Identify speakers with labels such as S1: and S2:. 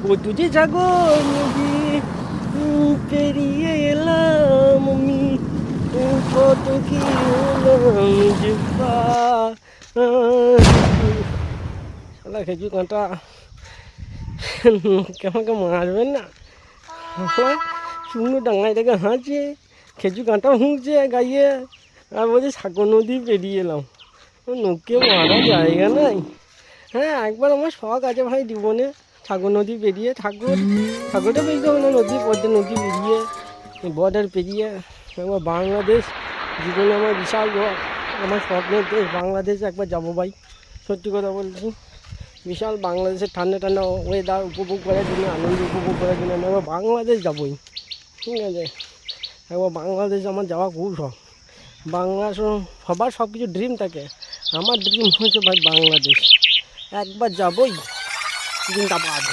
S1: কত যে সাগর নদী পেরিয়ে এলাম আমি, কত কি হলাম যে শালা খেজুর কাঁটা আমাকে মারবেন না। শুকনো ডাঙায় থেকে হাঁচে, খেজুর কাঁটা হুঁকছে গাইয়ে, আর বলছে সাগর নদী পেরিয়ে এলাম। নৌকে মারা জায়গা নাই। হ্যাঁ, একবার আমার শখ আছে ভাই জীবনে, সাগর নদী পেরিয়ে, সাগরটা পেরিয়ে হবে না, নদী পদ্মা নদী পেরিয়ে, বর্ডার পেরিয়ে একবার বাংলাদেশ, জীবনে আমার বিশাল আমার স্বপ্নের দেশ বাংলাদেশ একবার যাবো ভাই। সত্যি কথা বলছি, বিশাল বাংলাদেশের ঠান্ডা ঠান্ডা ওয়েদার উপভোগ করার জন্য, আনন্দ উপভোগ করার জন্য আমি একবার বাংলাদেশ যাবোই। ঠিক আছে, একবার বাংলাদেশ আমার যাওয়া খুব শখ। বাংলা সবার সব কিছু ড্রিম থাকে, আমার ড্রিম হচ্ছে ভাই বাংলাদেশ, একবার যাবোই জিন্দাবাদ।